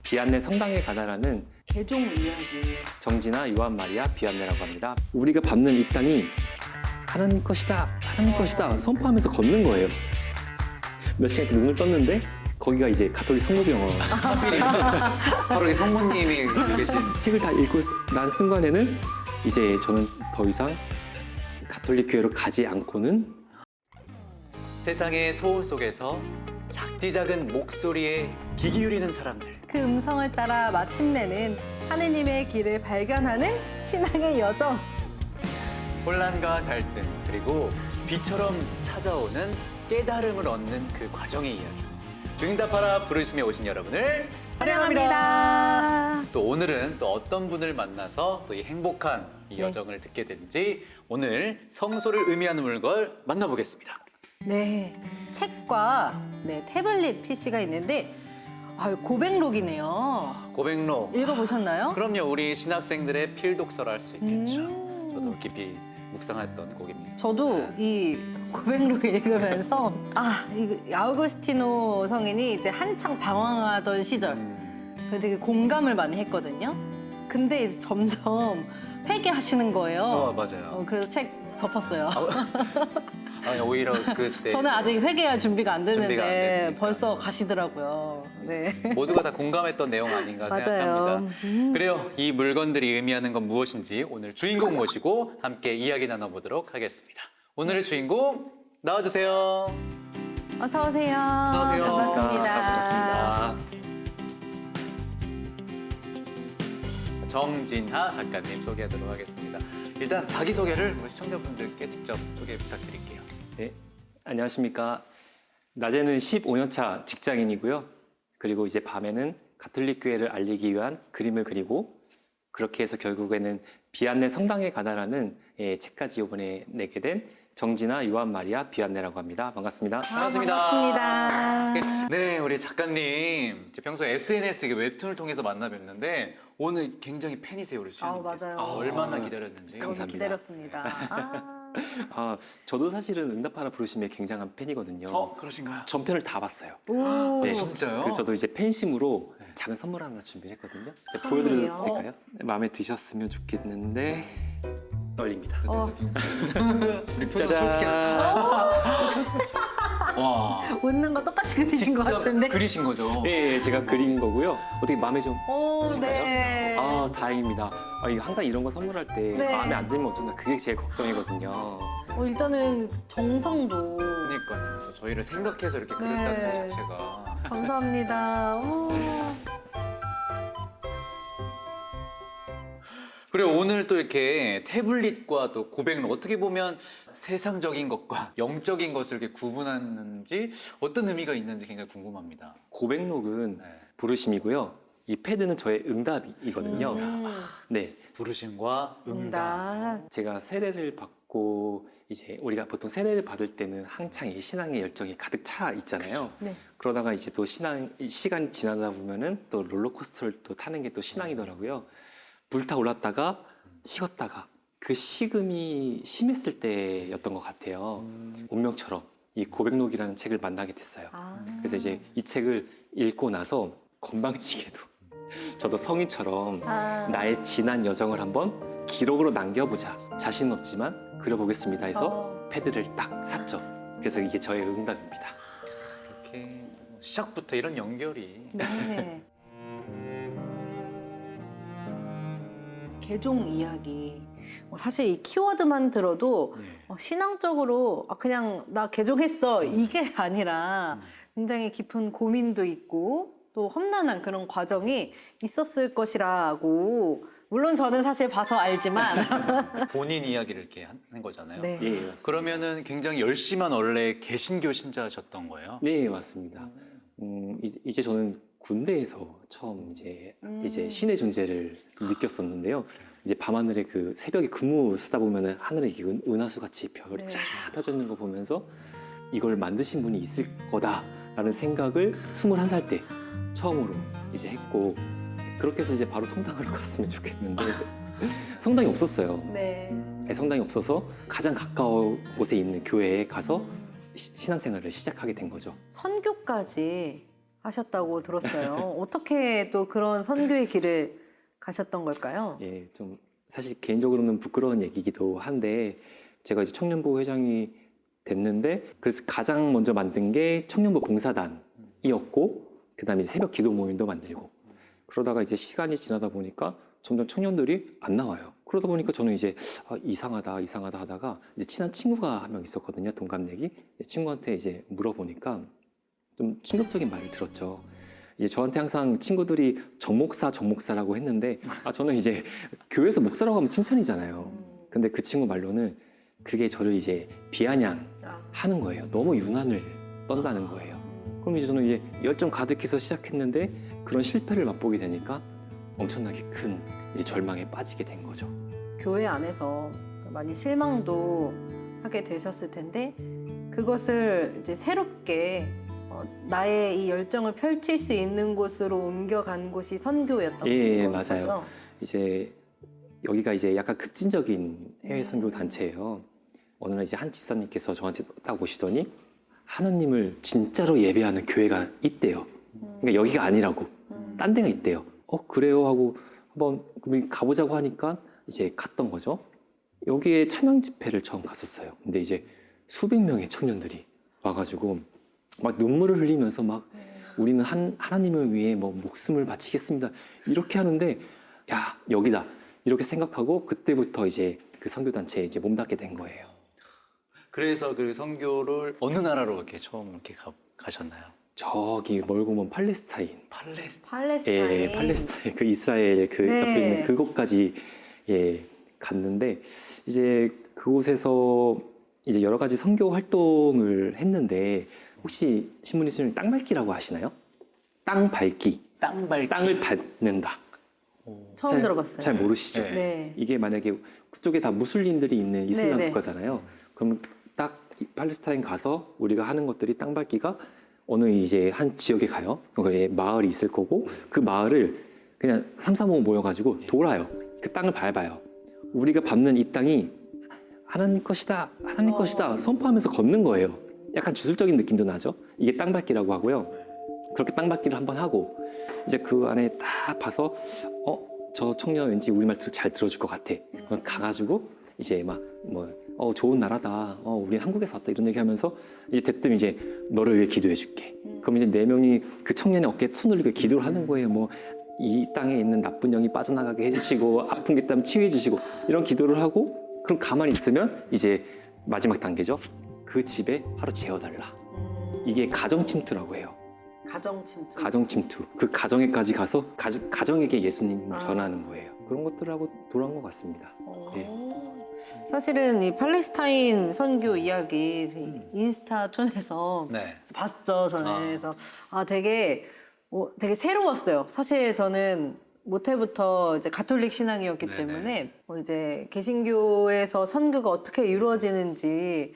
비안네 성당에 가다라는 개종 이야기. 정진아, 요한 마리아, 비안네라고 합니다. 우리가 밟는 이 땅이 하나님 것이다, 하나님 것이다 선포하면서 걷는 거예요. 몇 시간 이렇게 눈을 떴는데 거기가 이제 가톨릭 성모병원. 바로 이 성모님이 계신. 책을 다 읽고 난 순간에는 이제 저는 더 이상 가톨릭 교회로 가지 않고는 세상의 소음 속에서 작디 작은 목소리에 귀 기울이는 사람들. 그 음성을 따라 마침내는 하느님의 길을 발견하는 신앙의 여정. 혼란과 갈등, 그리고 비처럼 찾아오는 깨달음을 얻는 그 과정의 이야기. 응답하라 부르심에 오신 여러분을 환영합니다. 또 오늘은 또 어떤 분을 만나서 또 이 행복한 이 여정을 듣게 되는지 오늘 성소를 의미하는 물건 만나보겠습니다. 네, 책과 태블릿 PC가 있는데 고백록이네요. 고백로. 읽어보셨나요? 그럼요, 우리 신학생들의 필독서라 할 수 있겠죠. 저도 깊이 묵상했던 곡입니다. 저도 이 고백록을 읽으면서 이거 아우구스티노 성인이 이제 한창 방황하던 시절 되게 공감을 많이 했거든요. 근데 이제 점점 회개하시는 거예요. 맞아요. 그래서 책 덮었어요. 오히려 그때 저는 아직 회개할 준비가 안 준비가 안 됐는데 됐으니까. 벌써 가시더라고요. 네. 모두가 다 공감했던 내용 아닌가 맞아요. 생각합니다. 그래요, 이 물건들이 의미하는 건 무엇인지 오늘 주인공 모시고 함께 이야기 나눠보도록 하겠습니다. 오늘의 주인공 나와주세요. 어서 오세요. 어서 오세요. 반갑습니다. 반갑습니다. 정진하 작가님 소개하도록 하겠습니다. 일단 자기소개를 우리 시청자분들께 직접 소개 부탁드릴게요. 네, 안녕하십니까. 낮에는 15년차 직장인이고요. 그리고 이제 밤에는 가톨릭 교회를 알리기 위한 그림을 그리고 그렇게 해서 결국에는 비안네 성당에 가다라는 책까지 이번에 내게 된 정진아, 요한 마리아, 비안네라고 합니다. 반갑습니다. 반갑습니다. 반갑습니다. 네, 우리 작가님 평소에 SNS 웹툰을 통해서 만나 뵀는데 오늘 굉장히 팬이세요, 우리 수연님께서. 맞아요. 얼마나 기다렸는지. 감사합니다. 기다렸습니다. 저도 사실은 응답하라 부르심의 굉장한 팬이거든요. 그러신가요? 전편을 다 봤어요. 오. 네. 진짜요? 그래서 저도 이제 팬심으로 작은 선물 하나 준비했거든요. 이제 보여드려도 될까요? 마음에 드셨으면 좋겠는데 떨립니다. 우리 표정 짜잔. 솔직히. 와. 웃는 거 똑같이 그리신 것 직접 같은데. 그리신 거죠? 예, 제가 그린 거고요. 어떻게 마음에 좀 오, 드실까요? 네. 다행입니다. 이거 항상 이런 거 선물할 때 네. 마음에 안 들면 어쩐다. 그게 제일 걱정이거든요. 일단은 정성도. 그러니까요. 또 저희를 생각해서 이렇게 그렸다는 네. 것 자체가. 감사합니다. 오. 그리고 오늘 또 이렇게 태블릿과 또 고백록, 어떻게 보면 세상적인 것과 영적인 것을 이렇게 구분하는지 어떤 의미가 있는지 굉장히 궁금합니다. 고백록은 네. 부르심이고요. 이 패드는 저의 응답이거든요. 네, 부르심과 응답. 제가 세례를 받고 이제 우리가 보통 세례를 받을 때는 한창 이 신앙의 열정이 가득 차 있잖아요. 네. 그러다가 이제 또 시간이 지나다 보면은 또 롤러코스터를 또 타는 게 또 신앙이더라고요. 불타올랐다가 식었다가 그 식음이 심했을 때였던 것 같아요. 운명처럼 이 고백록이라는 책을 만나게 됐어요. 그래서 이제 이 책을 읽고 나서 건방지게도 저도 성인처럼 나의 지난 여정을 한번 기록으로 남겨보자. 자신은 없지만 그려보겠습니다 해서 패드를 딱 샀죠. 그래서 이게 저의 응답입니다. 이렇게 시작부터 이런 연결이. 네. 개종 이야기. 사실 이 키워드만 들어도 네. 신앙적으로 그냥 나 개종했어 이게 아니라 굉장히 깊은 고민도 있고 또 험난한 그런 과정이 있었을 것이라고 물론 저는 사실 봐서 알지만 본인 이야기를 이렇게 하는 거잖아요. 네. 예, 맞습니다. 그러면은 굉장히 열심한 원래 개신교 신자셨던 거예요? 네, 맞습니다. 이제 저는 군대에서 처음 이제 신의 존재를 느꼈었는데요. 이제 밤하늘에 그 새벽에 근무 쓰다 보면은 하늘에 이게 은하수 같이 별이 네. 쫙 펴져 있는 거 보면서 이걸 만드신 분이 있을 거다라는 생각을 21살 때 처음으로 이제 했고 그렇게 해서 이제 바로 성당으로 갔으면 좋겠는데 성당이 없었어요. 네. 성당이 없어서 가장 가까운 곳에 있는 교회에 가서 신앙생활을 시작하게 된 거죠. 선교까지 하셨다고 들었어요. 어떻게 또 그런 선교의 길을 가셨던 걸까요? 예, 좀 사실 개인적으로는 부끄러운 얘기이기도 한데 제가 이제 청년부 회장이 됐는데 그래서 가장 먼저 만든 게 청년부 봉사단이었고 그다음에 이제 새벽 기도 모임도 만들고 그러다가 이제 시간이 지나다 보니까 점점 청년들이 안 나와요. 그러다 보니까 저는 이제 이상하다 하다가 이제 친한 친구가 한 명 있었거든요. 동갑내기. 친구한테 이제 물어보니까 좀 충격적인 말을 들었죠. 이제 저한테 항상 친구들이 정목사라고 했는데 저는 이제 교회에서 목사라고 하면 칭찬이잖아요. 근데 그 친구 말로는 그게 저를 이제 비아냥하는 거예요. 너무 유난을 떤다는 거예요. 그럼 이제 저는 이제 열정 가득해서 시작했는데 그런 실패를 맛보게 되니까 엄청나게 큰 이제 절망에 빠지게 된 거죠. 교회 안에서 많이 실망도 하게 되셨을 텐데 그것을 이제 새롭게 나의 이 열정을 펼칠 수 있는 곳으로 옮겨간 곳이 선교였던 예, 거죠. 맞아요. 이제 여기가 이제 약간 급진적인 해외 선교 단체예요. 어느 날 이제 한 집사님께서 저한테 딱 오시더니 하나님을 진짜로 예배하는 교회가 있대요. 그러니까 여기가 아니라고 딴 데가 있대요. 그래요 하고 한번 가보자고 하니까 이제 갔던 거죠. 여기에 찬양 집회를 처음 갔었어요. 근데 이제 수백 명의 청년들이 와가지고 막 눈물을 흘리면서 막 우리는 하나님을 위해 뭐 목숨을 바치겠습니다. 이렇게 하는데 야 여기다 이렇게 생각하고 그때부터 이제 그 선교단체에 이제 몸담게 된 거예요. 그래서 그 선교를 어느 나라로 이렇게 처음 이렇게 가셨나요? 저기 멀고 먼 팔레스타인. 팔레스타인. 예, 팔레스타인 그 이스라엘 그 네. 옆에 있는 그곳까지 갔는데 이제 그곳에서 이제 여러 가지 선교 활동을 했는데 혹시 신문희 선생님 땅 밟기라고 아시나요? 땅 밟기. 땅을 밟는다. 처음 들어봤어요. 잘 모르시죠? 네. 네. 이게 만약에 그쪽에 다 무슬림들이 있는 이슬람 네네. 국가잖아요. 그럼 딱 팔레스타인 가서 우리가 하는 것들이 땅 밟기가 어느 이제 한 지역에 가요. 거기에 마을이 있을 거고 그 마을을 그냥 3, 4, 5 모여가지고 돌아요. 그 땅을 밟아요. 우리가 밟는 이 땅이 하나님 것이다, 하나님 것이다 선포하면서 걷는 거예요. 약간 주술적인 느낌도 나죠. 이게 땅 밟기라고 하고요. 그렇게 땅 밟기를 한번 하고 이제 그 안에 딱 봐서 저 청년 왠지 우리말 잘 들어줄 것 같아. 그럼 가가지고 이제 막 좋은 나라다. 우리 한국에서 왔다 이런 얘기하면서 이제 대뜸 이제 너를 위해 기도해줄게. 그럼 이제 4명이 그 청년의 어깨에 손 올리고 기도를 하는 거예요. 뭐 이 땅에 있는 나쁜 영이 빠져나가게 해주시고 아픈 게 있다면 치유해주시고 이런 기도를 하고 그럼 가만히 있으면 이제 마지막 단계죠. 그 집에 하루 재워달라. 이게 가정 침투라고 해요. 가정 침투. 가정 침투. 그 가정에까지 가서 가정에게 예수님을 전하는 거예요. 그런 것들을 하고 돌아온 것 같습니다. 네. 사실은 이 팔레스타인 선교 이야기 인스타 촌에서 네. 봤죠, 저는. 그래서 되게 새로웠어요. 사실 저는 모태부터 이제 가톨릭 신앙이었기 네네. 때문에 이제 개신교에서 선교가 어떻게 이루어지는지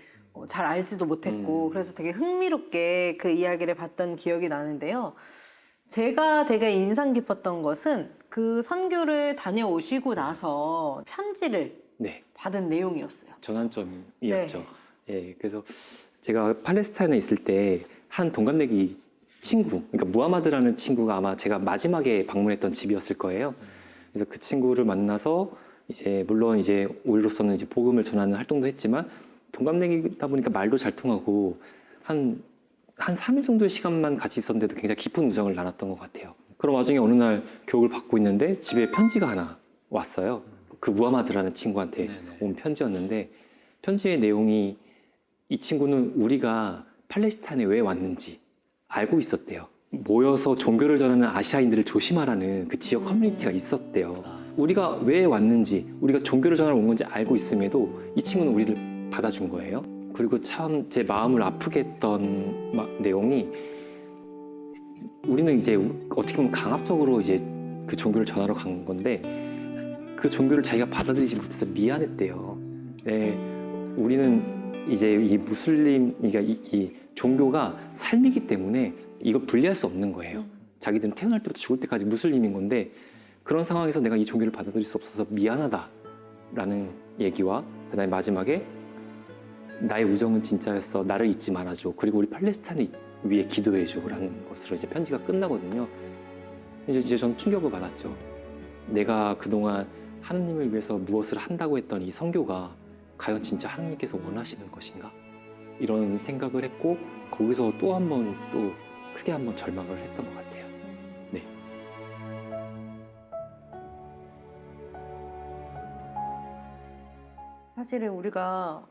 잘 알지도 못했고 그래서 되게 흥미롭게 그 이야기를 봤던 기억이 나는데요. 제가 되게 인상 깊었던 것은 그 선교를 다녀오시고 나서 편지를 네. 받은 내용이었어요. 전환점이었죠. 예, 그래서 제가 팔레스타인에 있을 때 한 동갑내기 친구, 그러니까 무하마드라는 친구가 아마 제가 마지막에 방문했던 집이었을 거예요. 그래서 그 친구를 만나서 이제 물론 이제 우리로서는 이제 복음을 전하는 활동도 했지만 동갑내기다 보니까 말도 잘 통하고 한 3일 정도의 시간만 같이 있었는데도 굉장히 깊은 우정을 나눴던 것 같아요. 그런 와중에 어느 날 교육을 받고 있는데 집에 편지가 하나 왔어요. 그 무하마드라는 친구한테 네네. 온 편지였는데 편지의 내용이 이 친구는 우리가 팔레스타인에 왜 왔는지 알고 있었대요. 모여서 종교를 전하는 아시아인들을 조심하라는 그 지역 커뮤니티가 있었대요. 우리가 왜 왔는지, 우리가 종교를 전하러 온 건지 알고 있음에도 이 친구는 우리를 받아준 거예요. 그리고 참 제 마음을 아프게 했던 내용이 우리는 이제 어떻게 보면 강압적으로 이제 그 종교를 전하러 간 건데 그 종교를 자기가 받아들이지 못해서 미안했대요. 네, 우리는 이제 이 무슬림, 그러니까 이 종교가 삶이기 때문에 이걸 분리할 수 없는 거예요. 자기들은 태어날 때부터 죽을 때까지 무슬림인 건데 그런 상황에서 내가 이 종교를 받아들일 수 없어서 미안하다라는 얘기와 그다음에 마지막에 나의 우정은 진짜였어. 나를 잊지 말아줘. 그리고 우리 팔레스타인에 위해 기도해줘라는 것으로 이제 편지가 끝나거든요. 이제 전 충격을 받았죠. 내가 그동안 하나님을 위해서 무엇을 한다고 했던 이 선교가 과연 진짜 하나님께서 원하시는 것인가? 이런 생각을 했고 거기서 또 한 번 또 크게 한 번 절망을 했던 것 같아요. 네. 사실은 우리가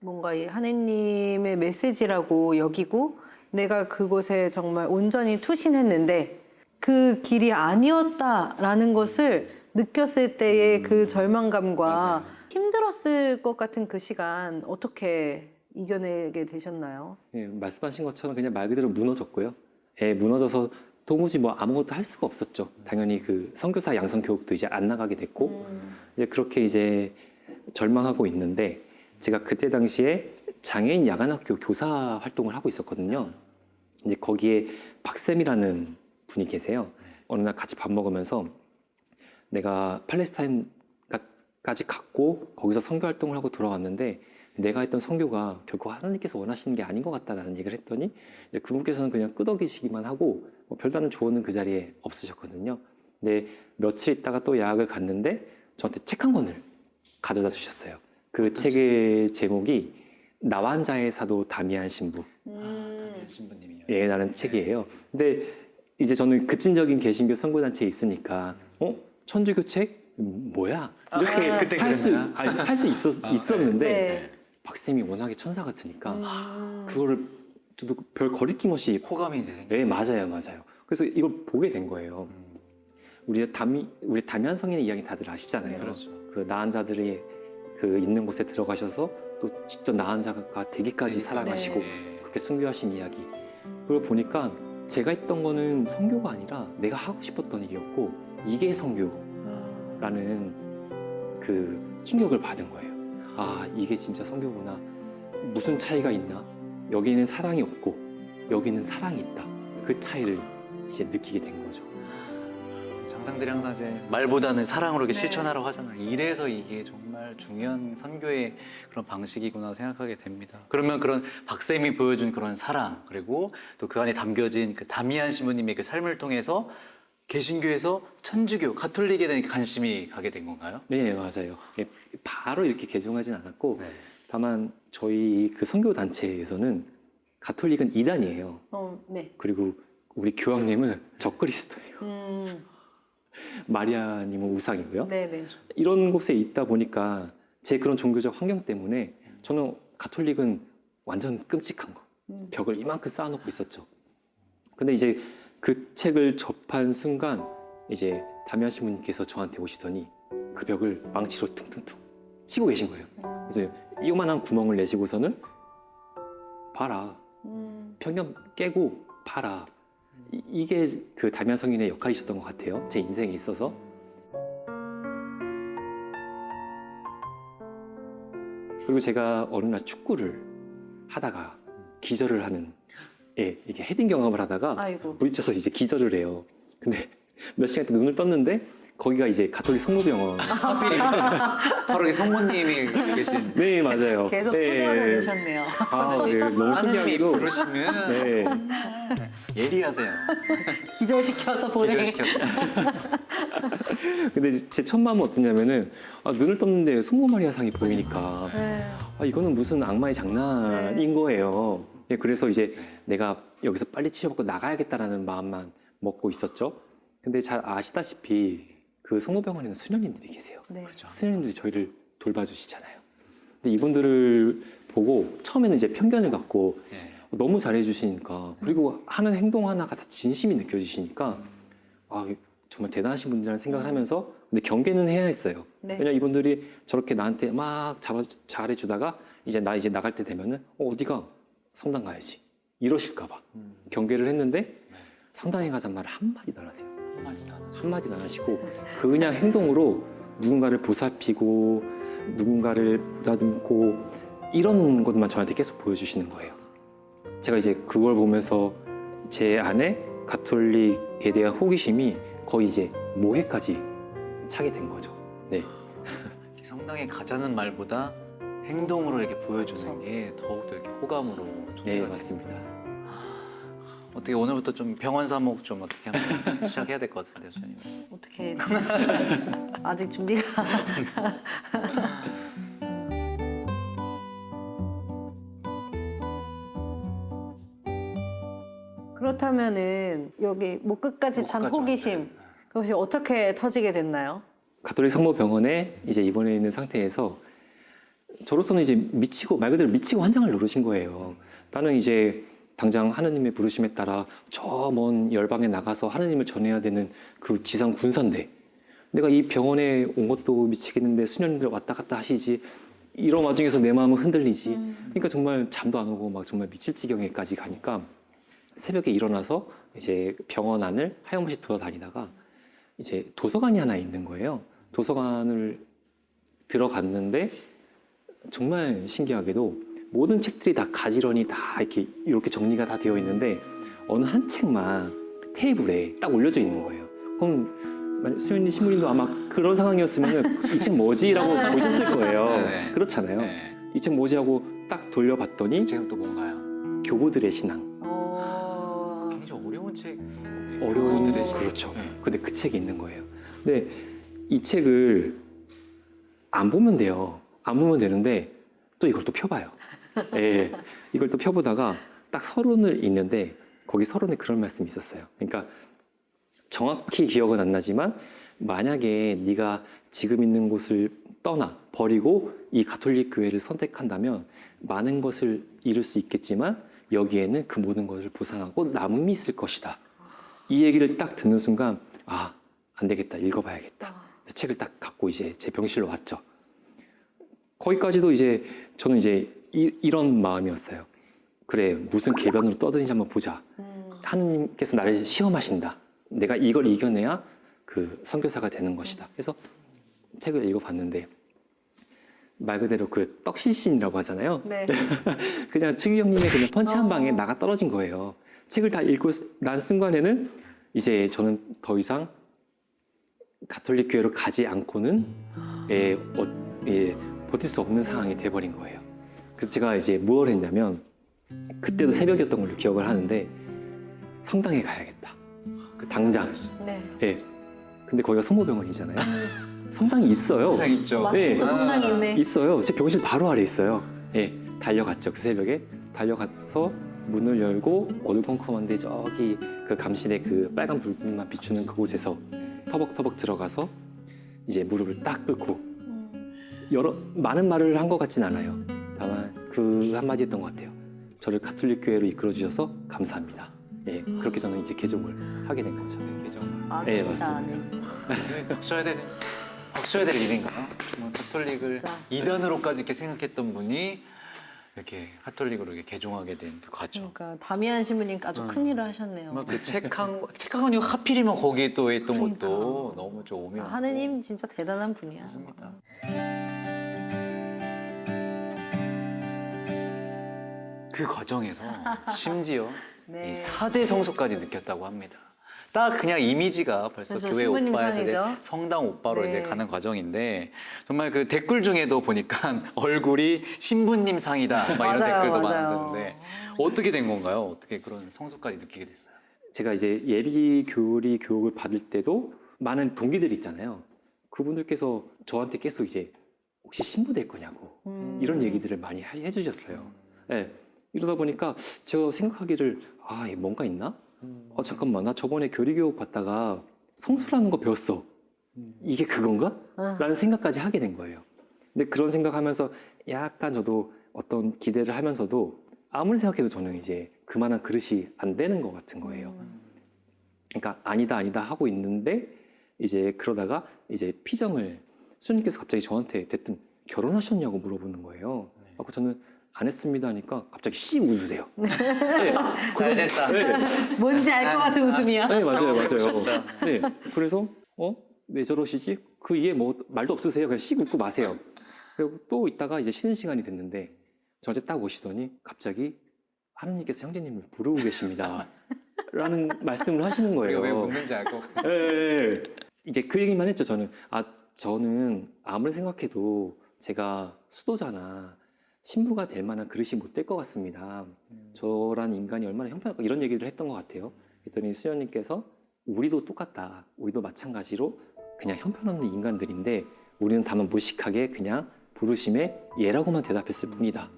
뭔가 이 하느님의 메시지라고 여기고 내가 그곳에 정말 온전히 투신했는데 그 길이 아니었다라는 것을 느꼈을 때의 그 절망감과 맞아요. 힘들었을 것 같은 그 시간 어떻게 이겨내게 되셨나요? 예, 말씀하신 것처럼 그냥 말 그대로 무너졌고요. 예, 무너져서 도무지 뭐 아무것도 할 수가 없었죠. 당연히 그 선교사 양성 교육도 이제 안 나가게 됐고 이제 그렇게 이제 절망하고 있는데 제가 그때 당시에 장애인 야간학교 교사 활동을 하고 있었거든요. 이제 거기에 박쌤이라는 분이 계세요. 어느 날 같이 밥 먹으면서 내가 팔레스타인까지 갔고 거기서 선교 활동을 하고 돌아왔는데 내가 했던 선교가 결국 하나님께서 원하시는 게 아닌 것 같다라는 얘기를 했더니 이제 그분께서는 그냥 끄덕이시기만 하고 뭐 별다른 조언은 그 자리에 없으셨거든요. 근데 며칠 있다가 또 야학을 갔는데 저한테 책 한 권을 가져다 주셨어요. 그 책의 제목이 나환자의 사도 다미안 신부. 다미안 신부님이요. 예, 라는 책이에요. 근데 이제 저는 급진적인 개신교 선교단체에 있으니까 천주교 책? 뭐야? 이렇게 그때 할 수 그랬나요? 있었는데 네. 박쌤이 워낙에 천사 같으니까 그거를 저도 별 거리낌 없이 호감이 이제 생겨. 네, 맞아요. 그래서 이걸 보게 된 거예요. 우리 다미안 성인의 이야기 다들 아시잖아요. 그렇죠. 그 나은 자들이 그 있는 곳에 들어가셔서 또 직접 나은 자가 되기까지 살아가시고 네. 그렇게 순교하신 이야기. 그걸 보니까 제가 했던 거는 선교가 아니라 내가 하고 싶었던 일이었고 이게 선교라는 그 충격을 받은 거예요. 아, 이게 진짜 선교구나. 무슨 차이가 있나? 여기는 사랑이 없고 여기는 사랑이 있다. 그 차이를 이제 느끼게 된 거죠. 장상들이 항상 이제 말보다는 사랑으로 이렇게 네. 실천하라고 하잖아요. 이래서 이게 정말 중요한 선교의 그런 방식이구나 생각하게 됩니다. 그러면 그런 박쌤이 보여준 그런 사랑 그리고 또 그 안에 담겨진 그 다미안 신부님의 그 삶을 통해서 개신교에서 천주교, 가톨릭에 대한 관심이 가게 된 건가요? 네, 맞아요. 예, 바로 이렇게 개종하진 않았고 네. 다만 저희 그 선교 단체에서는 가톨릭은 2단이에요. 네. 그리고 우리 교황님은 적그리스도예요. 마리아님은 우상이고요. 네네. 이런 곳에 있다 보니까 제 그런 종교적 환경 때문에 저는 가톨릭은 완전 끔찍한 거. 벽을 이만큼 쌓아놓고 있었죠. 근데 이제 그 책을 접한 순간 이제 다미안 신부님께서 저한테 오시더니 그 벽을 망치로 퉁퉁퉁 치고 계신 거예요. 그래서 이만한 구멍을 내시고서는 봐라. 편견 깨고 봐라. 이게 그 다미안 성인의 역할이셨던 것 같아요. 제 인생에 있어서. 그리고 제가 어느 날 축구를 하다가 기절을 하는, 예, 이게 헤딩 경험을 하다가 아이고. 부딪혀서 이제 기절을 해요. 근데 몇 시간 있다 눈을 떴는데 거기가 이제 가톨릭 성모병원. 하필이 바로 이 성모님이 계신 네, 맞아요. 계속 네. 초대하고 계셨네요. 아, 네, 너무 하느님이 신기하게도. 부르시면 네. 예리하세요. 기절시켜서 보내. 기절시켜서. 근데 제 첫 마음은 어떠냐면은 눈을 떴는데 성모 마리아 상이 보이니까 네. 이거는 무슨 악마의 장난인 거예요. 예, 그래서 이제 내가 여기서 빨리 치료받고 나가야겠다라는 마음만 먹고 있었죠. 근데 잘 아시다시피 그 성모병원에는 수녀님들이 계세요. 네. 그렇죠. 수녀님들이 저희를 돌봐주시잖아요. 근데 이분들을 보고 처음에는 이제 편견을 갖고 네. 너무 잘해주시니까 그리고 하는 행동 하나가 다 진심이 느껴지시니까 정말 대단하신 분들이라는 생각을 하면서 근데 경계는 해야 했어요. 네. 왜냐 이분들이 저렇게 나한테 막 잘해주다가 이제 나갈 때 되면은 어디가 성당 가야지 이러실까 봐 경계를 했는데 성당에 가자는 말을 한마디도 안 하세요. 한마디도 안 하시고 그냥 행동으로 누군가를 보살피고 누군가를 보다듬고 이런 것만 저한테 계속 보여주시는 거예요. 제가 이제 그걸 보면서 제 안에 가톨릭에 대한 호기심이 거의 이제 모해까지 차게 된 거죠. 네. 성당에 가자는 말보다 행동으로 이렇게 보여주는 그렇죠. 게 더욱더 이렇게 호감으로 네, 전개가 맞습니다. 됩니다. 어떻게 오늘부터 좀 병원 사목 좀 어떻게 한번 시작해야 될 것 같은데요, 수현님. 어떻게 아직 준비가 그렇다면은 여기 목 끝까지 찬 목까지 호기심 왔네. 그것이 어떻게 터지게 됐나요? 가톨릭 성모병원에 이제 입원해 있는 상태에서 저로서는 이제 미치고 말 그대로 미치고 환장을 누르신 거예요. 나는 이제 당장 하느님의 부르심에 따라 저 먼 열방에 나가서 하느님을 전해야 되는 그 지상 군사인데 내가 이 병원에 온 것도 미치겠는데 수녀님들 왔다 갔다 하시지 이런 와중에서 내 마음은 흔들리지. 그러니까 정말 잠도 안 오고 막 정말 미칠 지경에까지 가니까 새벽에 일어나서 이제 병원 안을 하염없이 돌아다니다가 이제 도서관이 하나 있는 거예요. 도서관을 들어갔는데 정말 신기하게도 모든 책들이 다 가지런히 다 이렇게 정리가 다 되어 있는데 어느 한 책만 테이블에 딱 올려져 있는 거예요. 그럼 수현이 신부님도 아마 그런 상황이었으면 이 책 뭐지라고 보셨을 거예요. 네. 그렇잖아요. 네. 이 책 뭐지 하고 딱 돌려봤더니 지금 또 뭔가요? 교보들의 신앙. 굉장히 어려운 책. 어려운 교보들의 신앙. 그렇죠. 네. 근데 그 책이 있는 거예요. 근데 이 책을 안 보면 돼요. 안 보면 되는데 또 이걸 또 펴봐요. 예, 이걸 또 펴보다가 딱 서론을 읽는데 거기 서론에 그런 말씀이 있었어요. 그러니까 정확히 기억은 안 나지만 만약에 네가 지금 있는 곳을 떠나 버리고 이 가톨릭 교회를 선택한다면 많은 것을 잃을 수 있겠지만 여기에는 그 모든 것을 보상하고 남음이 있을 것이다. 이 얘기를 딱 듣는 순간 아, 안 되겠다. 읽어봐야겠다. 그래서 책을 딱 갖고 이제 제 병실로 왔죠. 거기까지도 이제 저는 이제 이런 마음이었어요. 그래, 무슨 궤변으로 떠드는지 한번 보자. 하느님께서 나를 시험하신다. 내가 이걸 이겨내야 그 선교사가 되는 것이다. 그래서 책을 읽어봤는데 말 그대로 그 떡실신이라고 하잖아요. 네. 그냥 측위 형님의 그냥 펀치 한 방에 나가 떨어진 거예요. 책을 다 읽고 난 순간에는 이제 저는 더 이상 가톨릭 교회로 가지 않고는 버틸 수 없는 상황이 돼버린 거예요. 그래서 제가 이제 무엇을 했냐면 그때도 새벽이었던 걸로 기억을 하는데 성당에 가야겠다. 그 당장. 네. 예. 근데 거기가 성모병원이잖아요. 성당이 있어요. 항상 있죠. 마침 또 네. 성당이 있네. 있어요. 제 병실 바로 아래 있어요. 예. 달려갔죠. 그 새벽에 달려가서 문을 열고 어두컴컴한데 저기 그 감실에 그 빨간 불빛만 비추는 그곳에서 터벅터벅 들어가서 이제 무릎을 딱 꿇고 많은 말을 한 것 같진 않아요. 다만 그 한마디 했던 것 같아요. 저를 가톨릭 교회로 이끌어 주셔서 감사합니다. 예, 그렇게 저는 이제 개종을 하게 된 거죠. 개정. 네, 진짜. 맞습니다. 네. 박수해야 될 일인가요? 정말 가톨릭을 진짜. 이단으로까지 이렇게 생각했던 분이 이렇게 가톨릭으로 이렇게 개종하게 된 그 과정. 그러니까 다미안 신부님 아주 큰 일을 하셨네요. 그책한 아니고 하필이면 거기에 또 했던 그러니까. 것도 너무 좀 오묘하고. 하느님 진짜 대단한 분이야. 맞습니다. 그 과정에서 심지어 네. 이 사제 성소까지 느꼈다고 합니다. 딱 그냥 이미지가 벌써 그렇죠. 교회 신부님 오빠에서 이제 상이죠. 성당 오빠로 네. 이제 가는 과정인데 정말 그 댓글 중에도 보니까 얼굴이 신부님 상이다 막 이런 맞아요, 댓글도 맞아요. 많았는데 어떻게 된 건가요? 어떻게 그런 성소까지 느끼게 됐어요? 제가 이제 예비 교리 교육을 받을 때도 많은 동기들이 있잖아요. 그분들께서 저한테 계속 이제 혹시 신부 될 거냐고 이런 얘기들을 많이 해주셨어요. 네. 이러다 보니까 제가 생각하기를 이게 뭔가 있나? 잠깐만, 나 저번에 교리교육 받다가 성수라는 거 배웠어. 이게 그건가? 라는 생각까지 하게 된 거예요. 근데 그런 생각하면서 약간 저도 어떤 기대를 하면서도 아무리 생각해도 저는 이제 그만한 그릇이 안 되는 것 같은 거예요. 그러니까 아니다 하고 있는데 이제 그러다가 이제 피정을 수님께서 갑자기 저한테 대뜸 결혼하셨냐고 물어보는 거예요. 그래서 저는 안 했습니다 하니까 갑자기 씨 웃으세요. 네. 잘 됐다. 네. 뭔지 알 것 같은 웃음이야. 네, 맞아요. 진짜. 네. 그래서 왜 저러시지? 그 이에 뭐 말도 없으세요. 그냥 씩 웃고 마세요. 그리고 또 있다가 이제 쉬는 시간이 됐는데 저한테 딱 오시더니 갑자기 하느님께서 형제님을 부르고 계십니다. 라는 말씀을 하시는 거예요. 우리가 왜 묻는지 알 것 같아요. 네. 이제 그 얘기만 했죠. 저는 저는 아무리 생각해도 제가 수도잖아. 신부가 될 만한 그릇이 못 될 것 같습니다. 저란 인간이 얼마나 형편없고 이런 얘기를 했던 것 같아요. 그랬더니 수녀님께서 우리도 똑같다. 우리도 마찬가지로 그냥 형편없는 인간들인데 우리는 다만 무식하게 그냥 부르심에 예라고만 대답했을 뿐이다.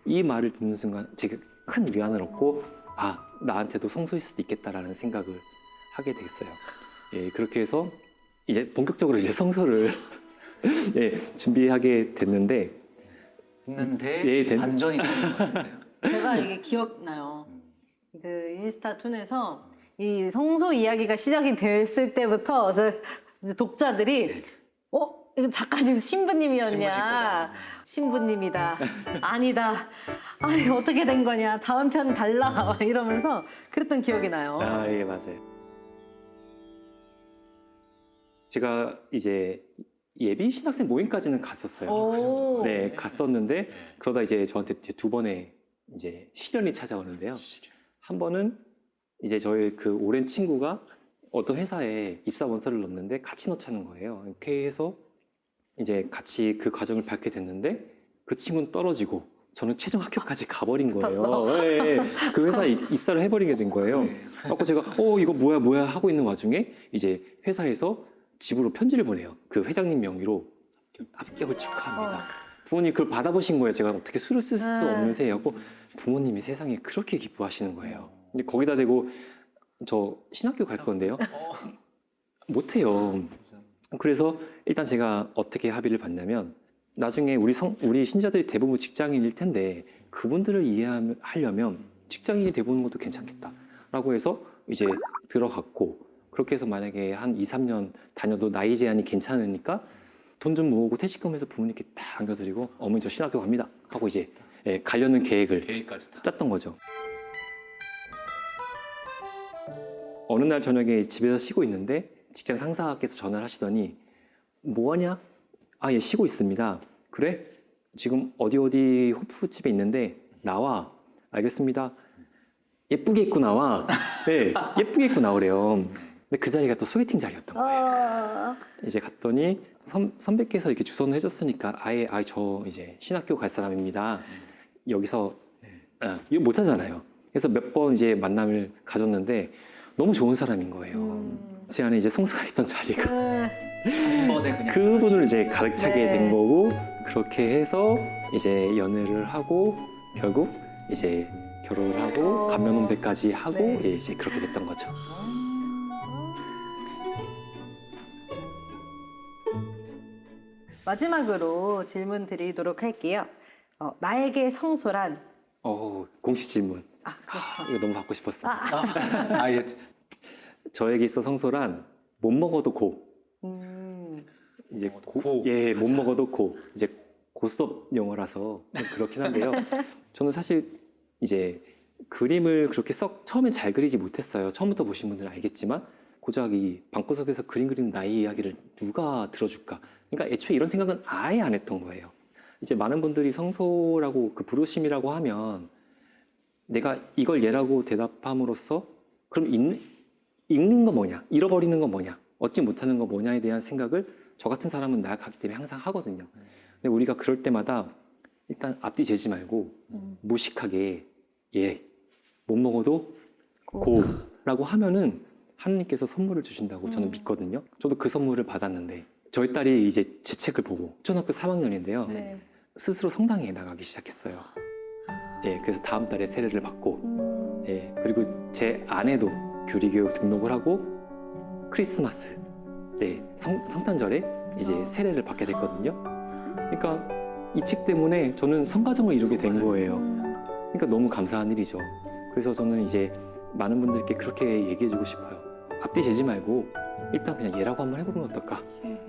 이 말을 듣는 순간 제가 큰 위안을 얻고 아, 나한테도 성소일 수도 있겠다라는 생각을 하게 됐어요. 예, 그렇게 해서 이제 본격적으로 이제 성소를 예, 준비하게 됐는데 예, 반전이 되는 것 같은데요. 제가 이게 기억나요. 그 인스타 툰에서 이 성소 이야기가 시작이 됐을 때부터 이제 독자들이 이거 작가님 신부님이었냐? 신부님이다. 아니다. 아, 이거 어떻게 된 거냐? 다음 편 달라. 막 이러면서 그랬던 기억이 나요. 아, 예, 맞아요. 제가 이제 예비 신학생 모임까지는 갔었어요. 오. 네, 갔었는데 그러다 이제 저한테 이제 두 번의 이제 시련이 찾아오는데요. 한 번은 이제 저희 그 오랜 친구가 어떤 회사에 입사 원서를 넣었는데 같이 넣자는 거예요. 이렇게 해서 이제 같이 그 과정을 밟게 됐는데 그 친구는 떨어지고 저는 최종 합격까지 가버린 거예요. 네, 그 회사에 입사를 해버리게 된 거예요. 그래서 제가 이거 뭐야 하고 있는 와중에 이제 회사에서 집으로 편지를 보내요. 그 회장님 명의로 합격을 축하합니다. 부모님 그걸 받아보신 거예요. 제가 어떻게 술을 쓸 수 없는 새하고 부모님이 세상에 그렇게 기뻐하시는 거예요. 근데 거기다 대고 저 신학교 갈 건데요. 못해요. 그래서 일단 제가 어떻게 합의를 봤냐면 나중에 우리 신자들이 대부분 직장인일 텐데 그분들을 이해하려면 직장인이 돼보는 것도 괜찮겠다라고 해서 이제 들어갔고 그렇게 해서 만약에 한 2, 3년 다녀도 나이 제한이 괜찮으니까 돈 좀 모으고 퇴직금해서 부모님께 다 안겨드리고 어머니 저 신학교 갑니다 하고 이제 가려는 계획까지 다 짰던 거죠. 어느 날 저녁에 집에서 쉬고 있는데 직장 상사께서 전화를 하시더니 뭐하냐? 아, 예, 쉬고 있습니다. 그래? 지금 어디 호프집에 있는데 나와. 알겠습니다. 예쁘게 입고 나와. 네, 예쁘게 입고 나오래요. 근데 그 자리가 또 소개팅 자리였던 거예요. 이제 갔더니 선배께서 이렇게 주선을 해줬으니까 저 이제 신학교 갈 사람입니다. 여기서 이거 못 하잖아요. 그래서 몇 번 이제 만남을 가졌는데 너무 좋은 사람인 거예요. 제 안에 이제 성소가 있던 자리가 한 번에 그냥 그분을 이제 가득 차게 된 거고 그렇게 해서 이제 연애를 하고 결국 이제 결혼을 하고 감면혼배까지 하고 예, 이제 그렇게 됐던 거죠. 마지막으로 질문 드리도록 할게요. 나에게 성소란? 공식 질문. 그렇죠. 이거 너무 받고 싶었어요. 예. 저에게 있어 성소란 못 먹어도 고. 이제 못 먹어도 고. 이제 고스톱 용어라서 좀 그렇긴 한데요. 저는 사실 이제 그림을 그렇게 썩 처음엔 잘 그리지 못했어요. 처음부터 보신 분들은 알겠지만 고작 이 방구석에서 그림 그리는 나의 이야기를 누가 들어줄까? 그러니까 애초에 이런 생각은 아예 안 했던 거예요. 이제 많은 분들이 성소라고 그 부르심이라고 하면 내가 이걸 예라고 대답함으로써 그럼 읽는 거 뭐냐? 잃어버리는 거 뭐냐? 얻지 못하는 거 뭐냐에 대한 생각을 저 같은 사람은 나약하기 때문에 항상 하거든요. 근데 우리가 그럴 때마다 일단 앞뒤 재지 말고 무식하게 못 먹어도 고라고 하면은 하느님께서 선물을 주신다고 저는 믿거든요. 저도 그 선물을 받았는데 저희 딸이 이제 제 책을 보고 초등학교 3학년인데요. 스스로 성당에 나가기 시작했어요. 그래서 다음 달에 세례를 받고 그리고 제 아내도 교리교육 등록을 하고 크리스마스 성탄절에 이제 세례를 받게 됐거든요. 그러니까 이 책 때문에 저는 성가정을 이루게 된 거예요. 그러니까 너무 감사한 일이죠. 그래서 저는 이제 많은 분들께 그렇게 얘기해주고 싶어요. 앞뒤 재지 말고 일단 그냥 얘라고 한번 해보면 어떨까?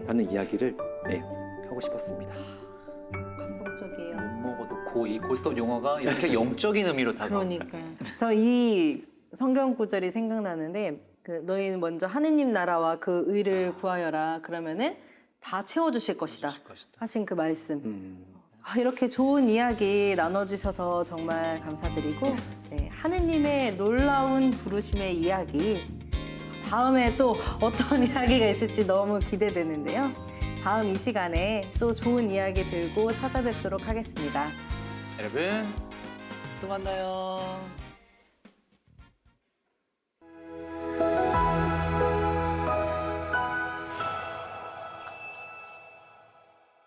라는 이야기를 하고 싶었습니다. 감동적이에요. 못 먹어도 이 고스톱 용어가 이렇게 영적인 의미로 다가옵니다. 그러니까요. 저 이 성경 구절이 생각나는데 너희는 먼저 하느님 나라와 그 의를 구하여라. 그러면은 다 채워주실 것이다. 하신 그 말씀. 이렇게 좋은 이야기 나눠주셔서 정말 감사드리고 하느님의 놀라운 부르심의 이야기 다음에 또 어떤 이야기가 있을지 너무 기대되는데요. 다음 이 시간에 또 좋은 이야기 들고 찾아뵙도록 하겠습니다. 여러분 또 만나요.